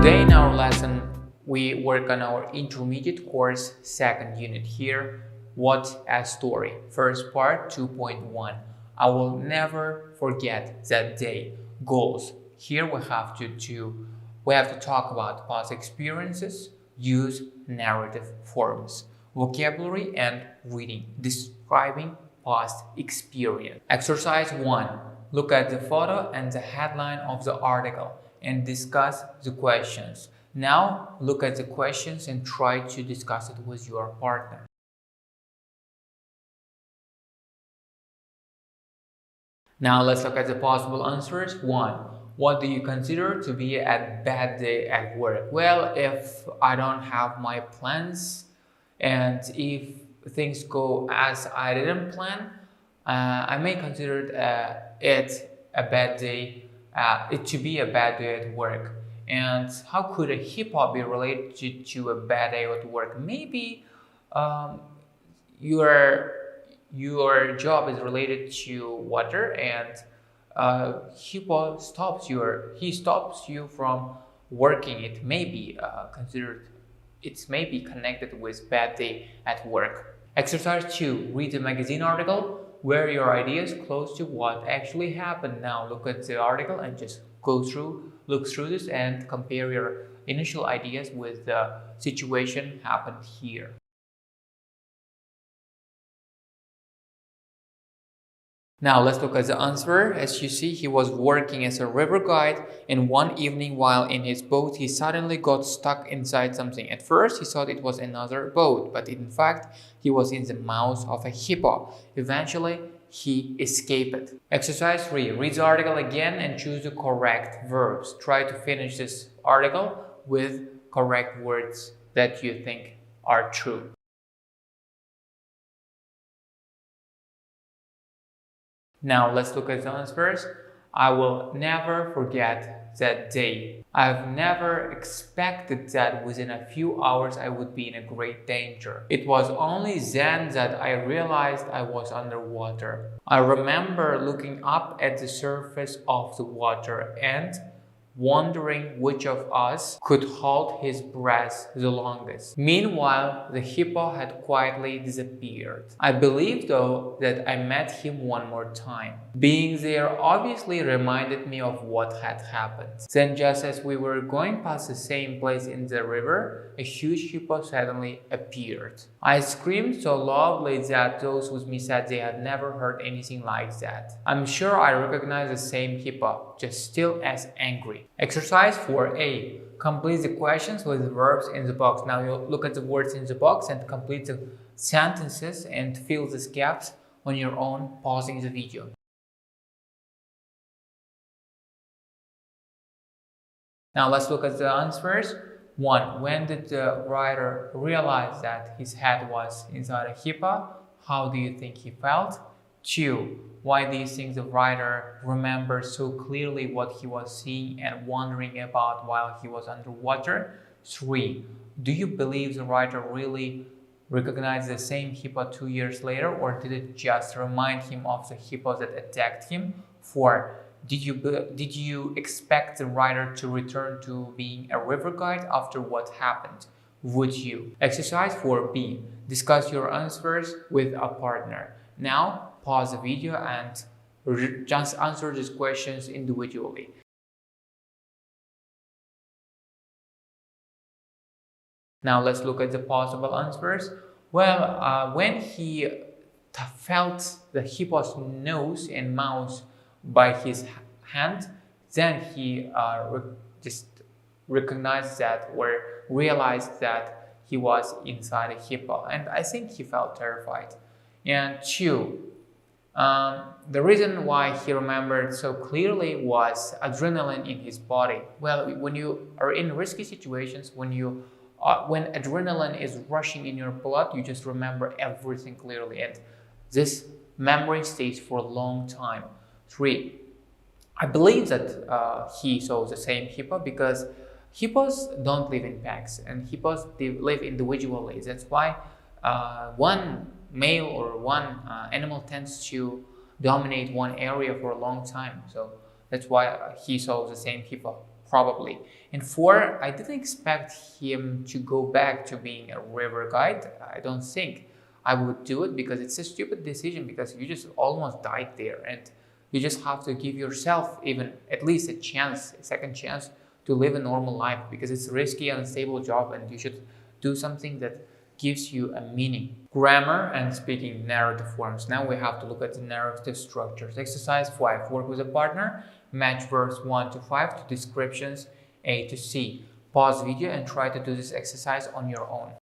Today in our lesson, we work on our intermediate course second unit here. What a story. First part 2.1. I will never forget that day. Goals. Here we have to talk about past experiences, use narrative forms, vocabulary and reading, describing past experience. Exercise 1. Look at the photo and the headline of the article and discuss the questions. Now look at the questions and try to discuss it with your partner. Now let's look at the possible answers. 1. What do you consider to be a bad day at work? Well, if I don't have my plans and if things go as I didn't plan, I may consider it a bad day, it to be a bad day at work. And how could a hip hop be related to a bad day at work? Maybe your job is related to water, and hippo stops you from working. It may be it may be connected with bad day at work. Exercise 2. Read the magazine article where your ideas close to what actually happened. Now look at the article and just look through this and compare your initial ideas with the situation happened here. Now let's look at the answer. As you see, he was working as a river guide, and one evening while in his boat, he suddenly got stuck inside something. At first, he thought it was another boat, but in fact, he was in the mouth of a hippo. Eventually, he escaped. Exercise 3. Read the article again and choose the correct verbs. Try to finish this article with correct words that you think are true. Now let's look at the answers. I will never forget that day. I've never expected that within a few hours I would be in a great danger. It was only then that I realized I was underwater. I remember looking up at the surface of the water and wondering which of us could hold his breath the longest. Meanwhile, the hippo had quietly disappeared. I believe, though, that I met him one more time. Being there obviously reminded me of what had happened. Then, just as we were going past the same place in the river, a huge hippo suddenly appeared. I screamed so loudly that those with me said they had never heard anything like that. I'm sure I recognize the same hippo, just still as angry. Exercise 4a. Complete the questions with verbs in the box. Now you look at the words in the box and complete the sentences and fill these gaps on your own, pausing the video. Now let's look at the answers. 1. When did the writer realize that his head was inside a hippo? How do you think he felt? 2. Why do you think the writer remembered so clearly what he was seeing and wondering about while he was underwater? 3. Do you believe the writer really recognized the same hippo 2 years later, or did it just remind him of the hippo that attacked him? 4. Did you expect the writer to return to being a river guide after what happened? Would you? Exercise 4b. Discuss your answers with a partner. Now, pause the video and just answer these questions individually. Now let's look at the possible answers. Well, when he felt the hippo's nose and mouth by his hand, then he just recognized that or realized that he was inside a hippo, and I think he felt terrified. And 2. The reason why he remembered so clearly was adrenaline in his body. Well, when you are in risky situations, when adrenaline is rushing in your blood, you just remember everything clearly, and this memory stays for a long time. 3. I believe that he saw the same hippo because hippos don't live in packs and hippos live individually. That's why one male or one animal tends to dominate one area for a long time. So that's why he saw the same hippo probably. And 4, I didn't expect him to go back to being a river guide. I don't think I would do it because it's a stupid decision, because you just almost died there, and you just have to give yourself even at least a chance, a second chance to live a normal life, because it's a risky and unstable job, and you should do something that gives you a meaning. Grammar and speaking narrative forms. Now we have to look at the narrative structures. Exercise 5. Work with a partner. Match verbs 1 to 5 to descriptions A to C. Pause video and try to do this exercise on your own.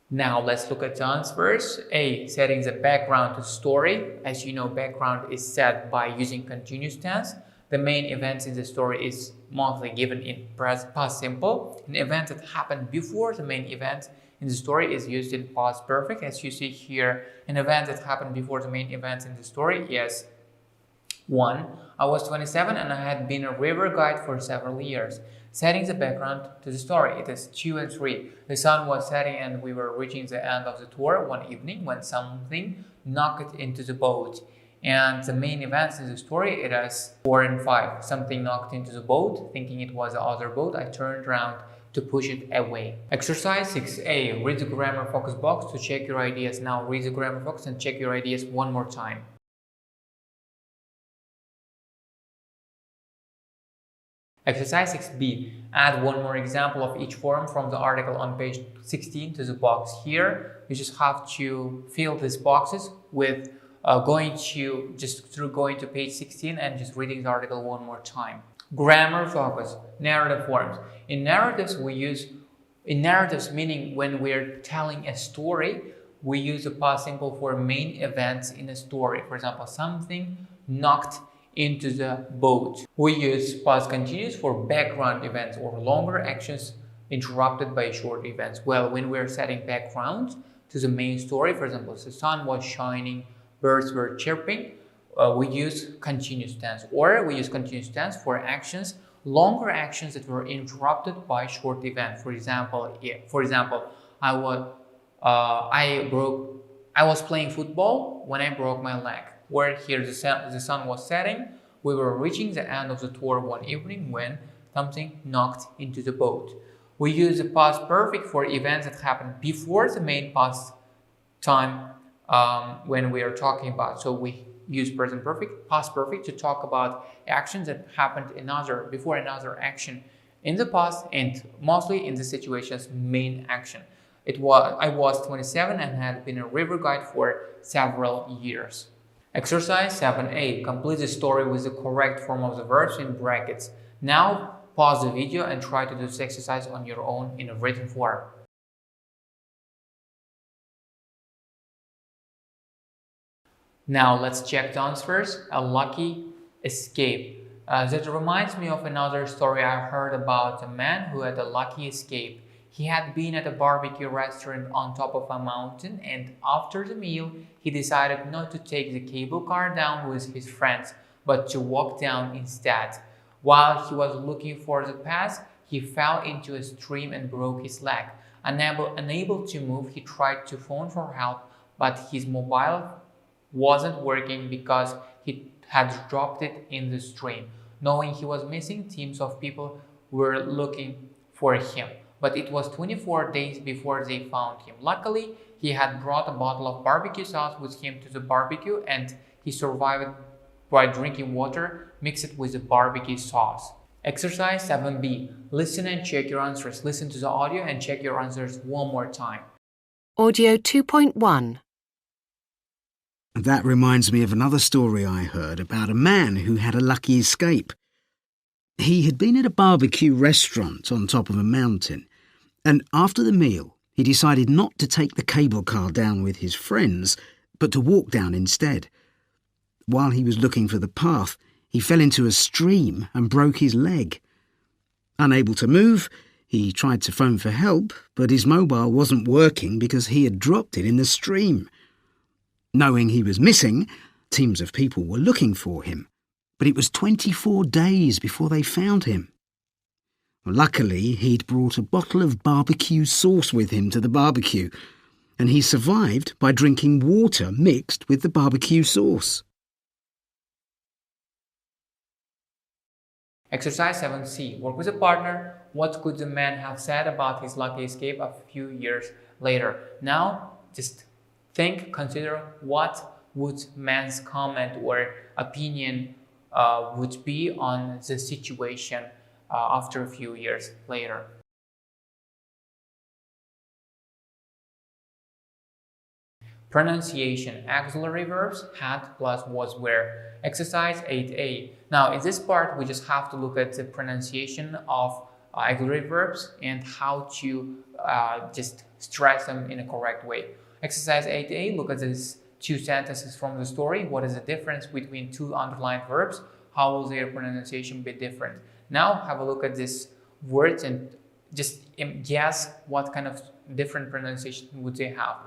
Now let's look at the answers. A. Setting the background to story. As you know, background is set by using continuous tense. The main events in the story is mostly given in past simple. An event that happened before the main event in the story is used in past perfect. As you see here, an event that happened before the main event in the story is 1. I was 27 and I had been a river guide for several years. Setting the background to the story, it is 2 and 3. The sun was setting and we were reaching the end of the tour one evening when something knocked into the boat. And the main events in the story, it is 4 and 5. Something knocked into the boat. Thinking it was the other boat, I turned around to push it away. Exercise 6A. Read the grammar focus box to check your ideas. Now read the grammar focus and check your ideas one more time. Exercise 6B. Add one more example of each form from the article on page 16 to the box. Here, you just have to fill these boxes with going to page 16 and just reading the article one more time. Grammar focus. Narrative forms. In narratives, meaning when we're telling a story, we use the past simple for main events in a story. For example, something knocked into the boat. We use past continuous for background events or longer actions interrupted by short events. Well, when we're setting background to the main story, for example, the sun was shining, birds were chirping, we use continuous tense, or we use continuous tense for actions, longer actions that were interrupted by short event. For example, I was playing football when I broke my leg. Where here the sun was setting, we were reaching the end of the tour one evening when something knocked into the boat. We use the past perfect for events that happened before the main past time when we are talking about. So we use present perfect, past perfect to talk about actions that happened before another action in the past, and mostly in the situation's main action. I was 27 and had been a river guide for several years. Exercise 7A. Complete the story with the correct form of the verbs in brackets. Now pause the video and try to do this exercise on your own in a written form. Now let's check the answers. A lucky escape. That reminds me of another story I heard about a man who had a lucky escape. He had been at a barbecue restaurant on top of a mountain, and after the meal, he decided not to take the cable car down with his friends, but to walk down instead. While he was looking for the path, he fell into a stream and broke his leg. Unable to move, he tried to phone for help, but his mobile wasn't working because he had dropped it in the stream. Knowing he was missing, teams of people were looking for him. But it was 24 days before they found him. Luckily, he had brought a bottle of barbecue sauce with him to the barbecue, and he survived by drinking water mixed with the barbecue sauce. Exercise 7B. Listen and check your answers. Listen to the audio and check your answers one more time. Audio 2.1. That reminds me of another story I heard about a man who had a lucky escape. He had been at a barbecue restaurant on top of a mountain, and after the meal, he decided not to take the cable car down with his friends, but to walk down instead. While he was looking for the path, he fell into a stream and broke his leg. Unable to move, he tried to phone for help, but his mobile wasn't working because he had dropped it in the stream. Knowing he was missing, teams of people were looking for him, but it was 24 days before they found him. Luckily, he'd brought a bottle of barbecue sauce with him to the barbecue, and he survived by drinking water mixed with the barbecue sauce. Exercise 7C. Work with a partner. What could the man have said about his lucky escape a few years later? Now, just think, consider what would man's comment or opinion would be on the situation after a few years later. Pronunciation. Auxiliary verbs had plus was were. Exercise 8A. Now in this part we just have to look at the pronunciation of auxiliary verbs and how to just stress them in a correct way. Exercise 8A. Look at these two sentences from the story. What is the difference between two underlined verbs? How will their pronunciation be different? Now have a look at these words and just guess what kind of different pronunciation would they have.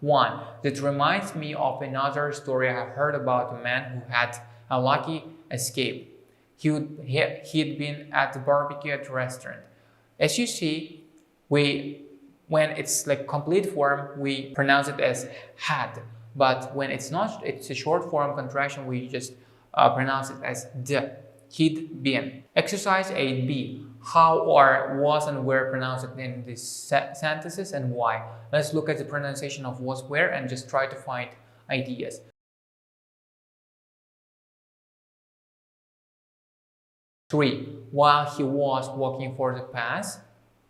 One, that reminds me of another story I have heard about a man who had a lucky escape. He'd been at the barbecue at the restaurant. As you see, when it's like complete form, we pronounce it as had. But when it's not, it's a short form contraction, we just pronounce it as d. He'd been. Exercise 8B. How or was and were pronounced in these sentences and why? Let's look at the pronunciation of was, were and just try to find ideas. Three, while he was walking for the pass.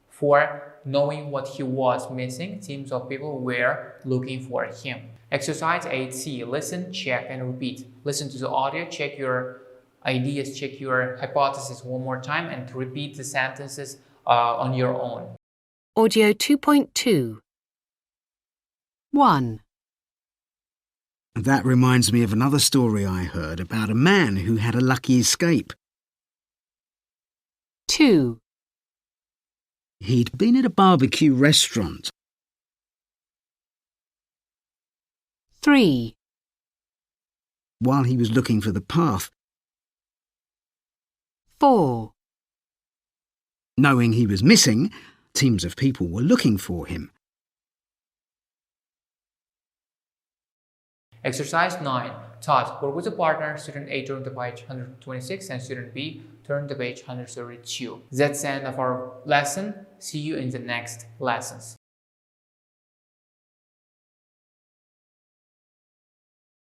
4, knowing what he was missing, teams of people were looking for him. Exercise 8C. Listen, check, and repeat. Listen to the audio, check your ideas, check your hypothesis one more time, and repeat the sentences on your own. Audio 2.2. 1. That reminds me of another story I heard about a man who had a lucky escape. 2. He'd been at a barbecue restaurant. 3. While he was looking for the path, 4. knowing he was missing, teams of people were looking for him. Exercise 9. Task. Work with a partner. Student A turned to page 126 and student B turned to page 132. That's the end of our lesson. See you in the next lessons.